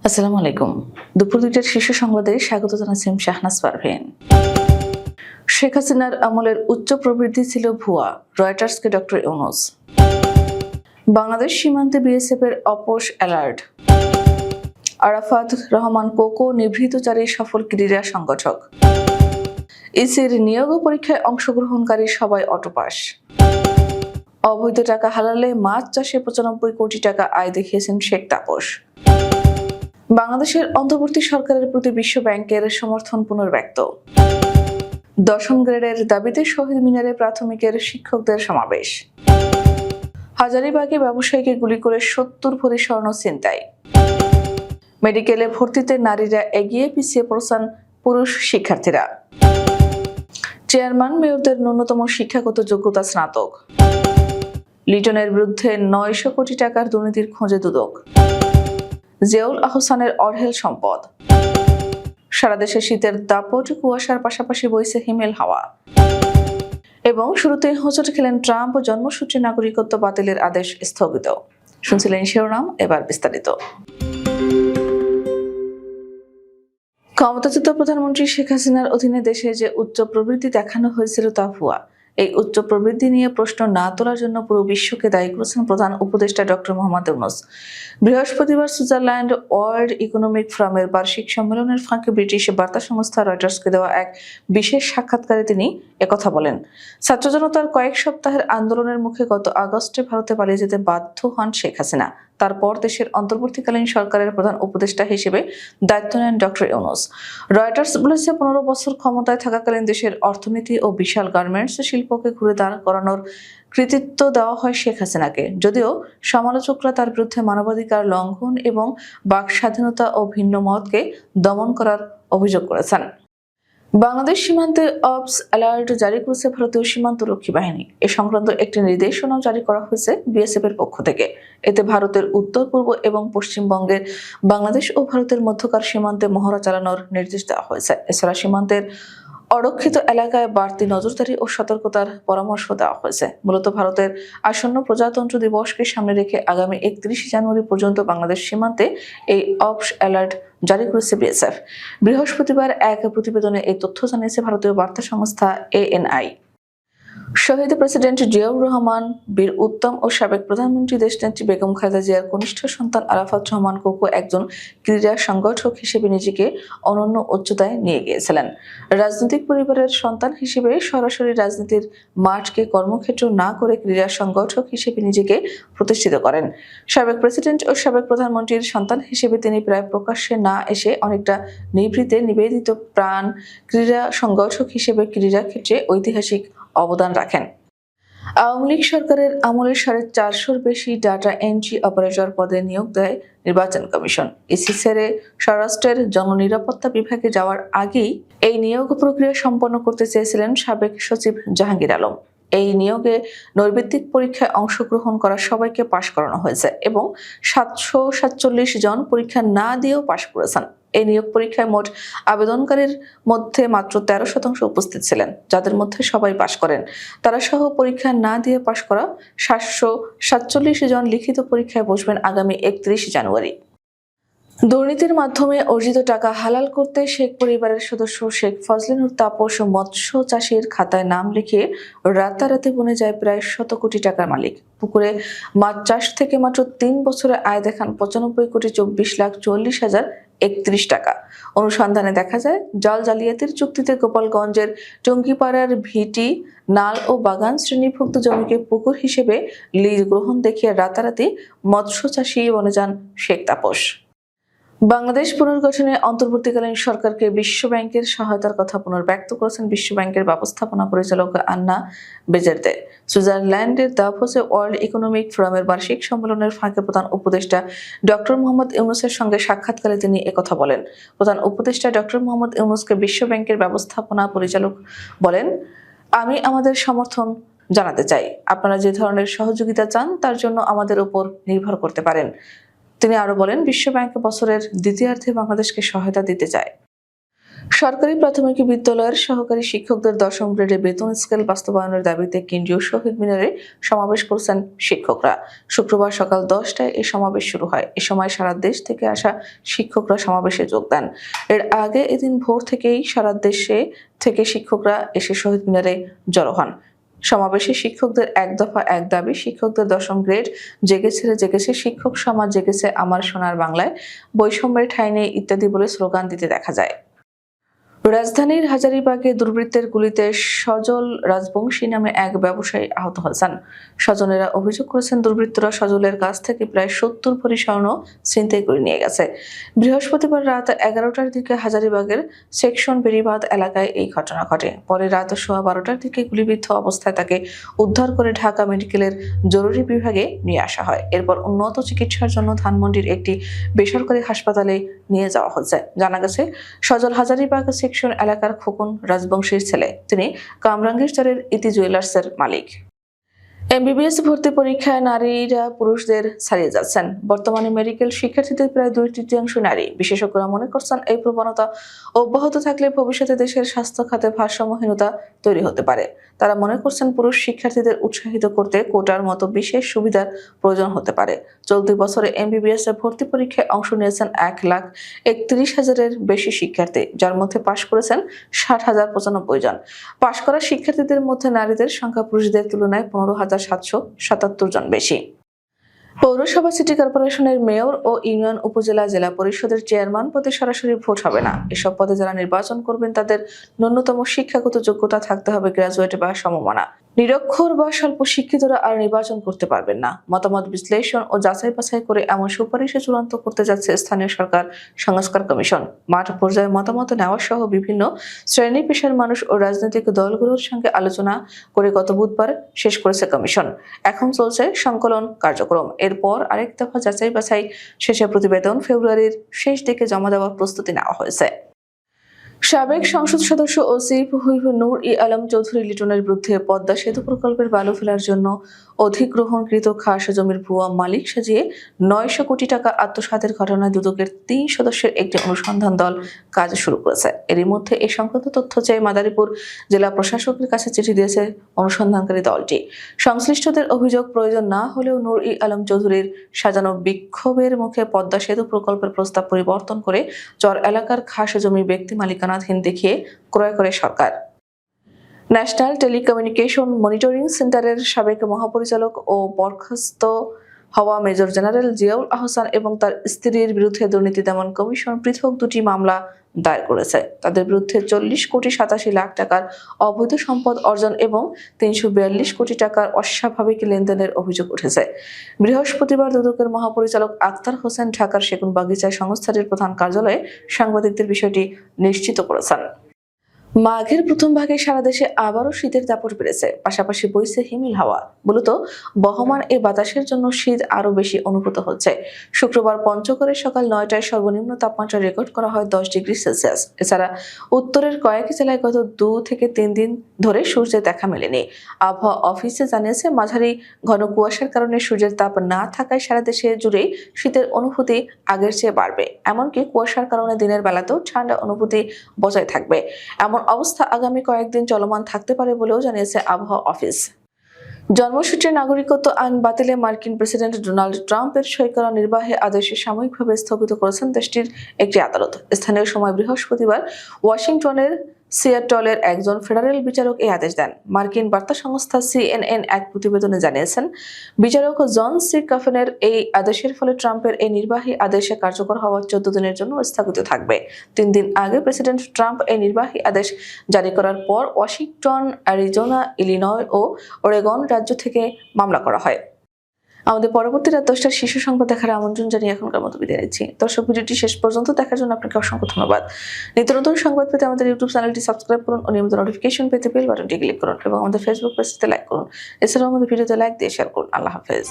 আসসালামু আলাইকুম। দুপুর ২টার শীর্ষ সংবাদে স্বাগত জানাচ্ছি শাহনাজ পারভীন। শেখ হাসিনার আমলের উচ্চ প্রবৃদ্ধি ছিল ভুয়া, রয়টার্সকে ডক্টর ইউনূস। বাংলাদেশ সীমান্তে বিএসএফের অপোষ অ্যালার্ট। আরাফাত রহমান কোকো নিভৃতচারী সফল ক্রীড়া সংগঠক। ইসির নিয়োগ পরীক্ষায় অংশগ্রহণকারী সবাই অটোপাস। অবৈধ টাকা হালালে মাছ চাষে ৯৫ কোটি টাকা আয় দেখিয়েছেন শেখ তাপস। বাংলাদেশের অন্তর্বর্তী সরকারের প্রতি বিশ্ব ব্যাংকের সমর্থন পুনর্ব্যক্ত। ১০ম গ্রেডের দাবিতে শহীদ মিনারে প্রাথমিকের শিক্ষকদের সমাবেশ। হাজারীবাগে ব্যবসায়ীকে গুলি করে ৭০ ভরি স্বর্ণ ছিনতাই। মেডিকেলে ভর্তিতে নারীরা এগিয়ে, পিছিয়ে পড়ছেন পুরুষ শিক্ষার্থীরা। চেয়ারম্যান মেয়রদের ন্যূনতম শিক্ষাগত যোগ্যতা স্নাতক। লিটনের বিরুদ্ধে ৯০০ কোটি টাকার দুর্নীতির খোঁজে দুদক। জিয়াউল আহসানের অঢেল সম্পদ। সারা দেশে শীতের দাপট, কুয়াশার পাশাপাশি বইছে হিমেল হাওয়া। এবং শুরুতে হোঁচট খেলেন ট্রাম্প, জন্মসূত্রে নাগরিকত্ব বাতিলের আদেশ স্থগিত। শুনছিলেন শিরোনাম, এবার বিস্তারিত। ক্ষমতাচ্যুত প্রধানমন্ত্রী শেখ হাসিনার অধীনে দেশে যে উচ্চ প্রবৃদ্ধি দেখানো হয়েছিল তা ভুয়া। এই উচ্চ প্রবৃদ্ধি নিয়ে প্রশ্ন না তোলার জন্য পুরো বিশ্বকে দায়ী করেছেন প্রধান উপদেষ্টা ডক্টর মোহাম্মদ ইউনূস। বৃহস্পতিবার সুইজারল্যান্ড ওয়ার্ল্ড ইকোনমিক ফোরামের বার্ষিক সম্মেলনের ফাঁকে ব্রিটিশ বার্তা সংস্থা রয়টার্সকে দেওয়া এক বিশেষ সাক্ষাৎকারে তিনি একথা বলেন। ছাত্র জনতার কয়েক সপ্তাহের আন্দোলনের মুখে গত আগস্টে ভারতে পালিয়ে যেতে বাধ্য হন শেখ হাসিনা। তারপর দেশের অন্তর্বর্তীকালীন সরকারের প্রধান উপদেষ্টা হিসেবে দায়িত্ব নেন ডক্টর ইউনূস। রয়টার্স বলেছে, ১৫ বছর ক্ষমতায় থাকাকালীন দেশের অর্থনীতি ও বিশাল গার্মেন্টস শিল্পকে ঘুরে দাঁড় করানোর কৃতিত্ব দেওয়া হয় শেখ হাসিনাকে। যদিও সমালোচকরা তার বিরুদ্ধে মানবাধিকার লঙ্ঘন এবং বাক স্বাধীনতা ও ভিন্ন মতকে দমন করার অভিযোগ করেছেন। বাংলাদেশ সীমান্তে অপস অ্যালার্ট জারি করেছে ভারতীয় সীমান্ত রক্ষী বাহিনী। এ সংক্রান্ত একটি নির্দেশনাও জারি করা হয়েছে বিএসএফ এর পক্ষ থেকে। এতে ভারতের উত্তর, পূর্ব এবং পশ্চিমবঙ্গের বাংলাদেশ ও ভারতের মধ্যকার সীমান্তে মহড়া চালানোর নির্দেশ দেওয়া হয়েছে। এছাড়া সীমান্তের অরক্ষিত এলাকায় বাড়তি নজরদারি ও সতর্কতার পরামর্শ দেওয়া হয়েছে। মূলত ভারতের আসন্ন প্রজাতন্ত্র দিবসকে সামনে রেখে আগামী ৩১ জানুয়ারি পর্যন্ত বাংলাদেশ সীমান্তে এই অপস অ্যালার্ট জারি করেছে বিএসএফ। বৃহস্পতিবার এক প্রতিবেদনে এই তথ্য জানিয়েছে ভারতীয় বার্তা সংস্থা এএনআই। শহীদ প্রেসিডেন্ট জিয়াউর রহমান, বীর উত্তম ও সাবেক প্রধানমন্ত্রী দেশনেত্রী বেগম খালেদা জিয়ার কনিষ্ঠ সন্তান আরাফাত রহমান কোকো একজন ক্রীড়া সংগঠক হিসেবে নিজেকে অনন্য উচ্চতায় নিয়ে গিয়েছিলেন। রাজনৈতিক পরিবারের সন্তান হিসেবে সরাসরি রাজনীতির মাঠকে কর্মক্ষেত্র না করে ক্রীড়া সংগঠক হিসেবে নিজেকে প্রতিষ্ঠিত করেন। সাবেক প্রেসিডেন্ট ও সাবেক প্রধানমন্ত্রীর সন্তান হিসেবে তিনি প্রায় প্রকাশ্যে না এসে অনেকটা নিভৃতে নিবেদিত প্রাণ ক্রীড়া সংগঠক হিসেবে ক্রীড়া ক্ষেত্রে ঐতিহাসিক অবদান রাখেন। আওয়ামী লীগ সরকারের আমলে ৪৫০-র বেশি ডাটা এন্ট্রি অপারেটর পদে নিয়োগ দেয় নির্বাচন কমিশন। ইসি ছেড়ে স্বরাষ্ট্রের জননিরাপত্তা বিভাগে যাওয়ার আগেই এই নিয়োগ প্রক্রিয়া সম্পন্ন করতে চেয়েছিলেন সাবেক সচিব জাহাঙ্গীর আলম। এই নিয়োগে নৈর্ব্যক্তিক পরীক্ষায় অংশগ্রহণ করা সবাইকে পাশ করানো হয়েছে এবং ৭৪৭ জন পরীক্ষা না দিয়েও পাশ করেছেন। এই নিয়োগ পরীক্ষায় মোট আবেদনকারীর মধ্যে মাত্র ১৩% উপস্থিত ছিলেন, যাদের মধ্যে সবাই পাশ করেন। তারা সহ পরীক্ষা না দিয়ে পাশ করা ৭৪৭ জন লিখিত পরীক্ষায় বসবেন আগামী ৩১ জানুয়ারি। দুর্নীতির মাধ্যমে অর্জিত টাকা হালাল করতে শেখ পরিবারের সদস্য শেখ ফজলেনুর তাপস মৎস্য চাষীর খাতায় নাম লিখিয়ে রাতারাতি বনে যায় প্রায় ১০০ কোটি টাকার মালিক। পুকুরে মাছ চাষ থেকে মাত্র ৩ বছরে আয় দেখান ৯৫,২৪,৪০,০৩১ টাকা। অনুসন্ধানে দেখা যায়, জাল জালিয়াতির চুক্তিতে গোপালগঞ্জের টঙ্গিপাড়ার ভিটি, নাল ও বাগান শ্রেণীভুক্ত জমিকে পুকুর হিসেবে লিজ গ্রহণ দেখিয়ে রাতারাতি মৎস্য চাষী বনে যান শেখ তাপস। বাংলাদেশ পুনর্গঠনে অন্তর্বর্তীকালীন সরকারকে বিশ্ব ব্যাংকের সহায়তার কথা পুনর্ব্যক্ত করেছেন বিশ্ব ব্যাংকের ব্যবস্থাপনা পরিচালক আন্না বেজেরদে। সুইজারল্যান্ডের দাভোসে ওয়ার্ল্ড ইকোনমিক ফোরামের বার্ষিক সম্মেলনের ফাঁকে প্রধান উপদেষ্টা ডক্টর মোহাম্মদ ইউনূসের সঙ্গে সাক্ষাৎকারে তিনি একথা বলেন। প্রধান উপদেষ্টা ডক্টর মোহাম্মদ ইউনূসকে বিশ্ব ব্যাংকের ব্যবস্থাপনা পরিচালক বলেন, আমি আমাদের সমর্থন জানাতে চাই। আপনারা যে ধরনের সহযোগিতা চান তার জন্য আমাদের উপর নির্ভর করতে পারেন। তিনি আরো বলেন, বিশ্ব ব্যাংক বছরের দ্বিতীয়ার্ধে বাংলাদেশকে সহায়তা দিতে চায়। সরকারি প্রাথমিক বিদ্যালয়ের সহকারী শিক্ষকদের 10ম গ্রেডে বেতন স্কেল বাস্তবায়নের দাবিতে কেন্দ্রীয় শহীদ মিনারে সমাবেশ করেছেন শিক্ষকরা। শুক্রবার সকাল 10টায় এই সমাবেশ শুরু হয়। এ সময় সারা দেশ থেকে আসা শিক্ষকরা সমাবেশে যোগ দেন। এর আগে এদিন ভোর থেকেই সারা দেশে থেকে শিক্ষকরা এসে শহীদ মিনারে জড়ো হন। সমাবেশে শিক্ষকদের এক দফা এক দাবি, শিক্ষকদের 10ম গ্রেড, জেগেছে রে জেগেছে, শিক্ষক সমাজ জেগেছে, আমার সোনার বাংলায়, বৈষম্যের ঠাঁই নেই ইত্যাদি বলে স্লোগান দিতে দেখা যায়। রাজধানীর হাজারীবাগে দুর্বৃত্তের গুলিতে সজল রাজবংশী নামে এক ব্যবসায়ী আহত হয়েছেন। স্বজনেরা অভিযোগ করেছেন, দুর্বৃত্তরা সজলের কাছ থেকে প্রায় 70 ভরি স্বর্ণ ছিনতাই করে নিয়ে গেছে। বৃহস্পতিবার রাত 11টার দিকে হাজারীবাগের সেকশন বেড়িবাঁধ এলাকায় এই ঘটনা ঘটে। পরে রাত 12:15টার দিকে গুলিবিদ্ধ অবস্থায় তাকে উদ্ধার করে ঢাকা মেডিকেলের জরুরি বিভাগে নিয়ে আসা হয়। এরপর উন্নত চিকিৎসার জন্য ধানমন্ডির একটি বেসরকারি হাসপাতালে নিয়ে যাওয়া হয়েছে। জানা গেছে, সজল হাজারীবাগ সেকশন এলাকার খোকন রাজবংশীর ছেলে। তিনি কামরাঙ্গীরচরের ইতি জুয়েলার্সের মালিক। এমবিবিএস ভর্তি পরীক্ষায় নারীরা পুরুষদের ছাড়িয়ে যাচ্ছেন। বর্তমানে মেডিকেল শিক্ষার্থীদের প্রায় 2/3 নারী। বিশেষজ্ঞরা মনে করছেন, এই প্রবণতা অব্যাহত থাকলে ভবিষ্যতে দেশের স্বাস্থ্য খাতে ভারসাম্যহীনতা তৈরি হতে পারে। তারা মনে করছেন, পুরুষ শিক্ষার্থীদের উৎসাহিত করতে কোটার মতো বিশেষ সুবিধার প্রয়োজন হতে পারে। চলতি বছরে এমবিবিএস এর ভর্তি পরীক্ষায় অংশ নিয়েছেন 1,31,000-এর বেশি শিক্ষার্থী, যার মধ্যে পাশ করেছেন 60,095 জন। পাশ করা শিক্ষার্থীদের মধ্যে নারীদের সংখ্যা পুরুষদের তুলনায় 15,777 জন বেশি। পৌরসভা, সিটি কর্পোরেশনের মেয়র ও ইউনিয়ন, উপজেলা, জেলা পরিষদের চেয়ারম্যান পদে সরাসরি ভোট হবে না। এসব পদে যারা নির্বাচন করবেন তাদের ন্যূনতম শিক্ষাগত যোগ্যতা থাকতে হবে গ্রাজুয়েট বা সমমানা। নিরক্ষর বা স্বল্প শিক্ষিতরা আর নির্বাচন করতে পারবেন না। মতামত বিশ্লেষণ ও যাচাই বাছাই করে এমন সুপারিশে চূড়ান্ত করতে যাচ্ছে স্থানীয় সরকার সংস্কার কমিশন। মাঠ পর্যায়ে মতামত নেওয়া সহ বিভিন্ন শ্রেণী পেশার মানুষ ও রাজনৈতিক দলগুলোর সঙ্গে আলোচনা করে গত বুধবার শেষ করেছে কমিশন। এখন চলছে সংকলন কার্যক্রম। এরপর আরেক দফা যাচাই বাছাই শেষে প্রতিবেদন ফেব্রুয়ারির শেষ দিকে জমা দেওয়ার প্রস্তুতি নেওয়া হয়েছে। সাবেক সংসদ সদস্য ও সিপ হুইপ নূর ই আলম চৌধুরী লিটনের বিরুদ্ধে পদ্মা সেতু প্রকল্পের বালু ফেলার জন্য অধিগ্রহণকৃত খাস জমির ভুয়া মালিক সাজিয়ে 900 কোটি টাকা আত্মসাতের ঘটনায় দুদকের 3 সদস্যের একটি অনুসন্ধান দল কাজ শুরু করেছে। এরই মধ্যে এই সংক্রান্ত তথ্য চেয়ে মাদারীপুর জেলা প্রশাসকের কাছে চিঠি দিয়েছে অনুসন্ধানকারী দলটি। সংশ্লিষ্টদের অভিযোগ, প্রয়োজন না হলেও নূর ই আলম চৌধুরীর সাজানো বিক্ষোভের মুখে পদ্মা সেতু প্রকল্পের প্রস্তাব পরিবর্তন করে চর এলাকার খাস জমি ব্যক্তি মালিকানাধীন দেখিয়ে ক্রয় করে সরকার। ন্যাশনাল টেলিকমিউনিকেশন মনিটরিং সেন্টারের সাবেক মহাপরিচালক ও বরখাস্ত হওয়া মেজর জেনারেল জিয়াউল আহসান এবং তার স্ত্রীর বিরুদ্ধে দুর্নীতি দমন কমিশন পৃথক 2টি মামলা দায়ের করেছে। তাদের বিরুদ্ধে 40,87,00,000 টাকার অবৈধ সম্পদ অর্জন এবং 342 কোটি টাকার অস্বাভাবিক লেনদেনের অভিযোগ উঠেছে। বৃহস্পতিবার দুদকের মহাপরিচালক আক্তার হোসেন ঢাকার সেগুনবাগিচায় সংস্থাটির প্রধান কার্যালয়ে সাংবাদিকদের বিষয়টি নিশ্চিত করেছেন। মাঘের প্রথম ভাগে সারা দেশে আবারও শীতের দাপট বেড়েছে, পাশাপাশি বইছে হিমেল হাওয়া। মূলত বহমান এই বাতাসের জন্য শীত আরো বেশি অনুভূত হচ্ছে। শুক্রবার পঞ্চগড়ে সকাল 9টায় সর্বনিম্ন তাপমাত্রা রেকর্ড করা হয় 10 ডিগ্রি সেলসিয়াস। এছাড়া উত্তরের কয়েক জেলায় গত 2 থেকে 3 দিন ধরে সূর্যের দেখা মেলেনি। আবহাওয়া অফিসে জানিয়েছে, মাঝারি ঘন কুয়াশার কারণে সূর্যের তাপ না থাকায় সারা দেশে জুড়েই শীতের অনুভূতি আগের চেয়ে বাড়বে। এমনকি কুয়াশার কারণে দিনের বেলাতেও ঠান্ডা অনুভূতি বজায় থাকবে। এমন অবস্থা আগামী কয়েকদিন চলমান থাকতে পারে বলেও জানিয়েছে আবহাওয়া অফিস। জন্মসূত্রে নাগরিকত্ব আইন বাতিলে মার্কিন প্রেসিডেন্ট ডোনাল্ড ট্রাম্পের সই করা নির্বাহী আদেশে সাময়িকভাবে স্থগিত করেছেন দেশটির একটি আদালত। স্থানীয় সময় বৃহস্পতিবার ওয়াশিংটনের সিয়াটলের একজন ফেডারেল বিচারক এই আদেশ দেন। মার্কিন বার্তা সংস্থা CNN এক প্রতিবেদনে জানিয়েছেন, বিচারক জন সি কাফেনের এই আদেশের ফলে ট্রাম্পের এই নির্বাহী আদেশে কার্যকর হওয়ার 14 দিনের জন্য স্থগিত থাকবে। 3 দিন আগে প্রেসিডেন্ট ট্রাম্প এই নির্বাহী আদেশ জারি করার পর ওয়াশিংটন, অ্যারিজোনা, ইলিনয় ও ওরেগন রাজ্য থেকে মামলা করা হয়। আমাদের পরবর্তী রাত 10টার শীর্ষ সংবাদ দেখার আমন্ত্রণ জানিয়ে এখনকার মতো বিদায় নিচ্ছি। দর্শক, ভিডিওটি শেষ পর্যন্ত দেখার জন্য আপনাকে অসংখ্য ধন্যবাদ। নিত্য নতুন সংবাদ পেতে আমাদের ইউটিউব চ্যানেলটি সাবস্ক্রাইব করুন ও নিয়মিত নোটিফিকেশন পেতে বেল বাটনটি ক্লিক করুন এবং আমাদের ফেসবুক পেজটিতে লাইক করুন। এছাড়াও আমাদের ভিডিওতে লাইক দিয়ে শেয়ার করুন। আল্লাহ হাফেজ।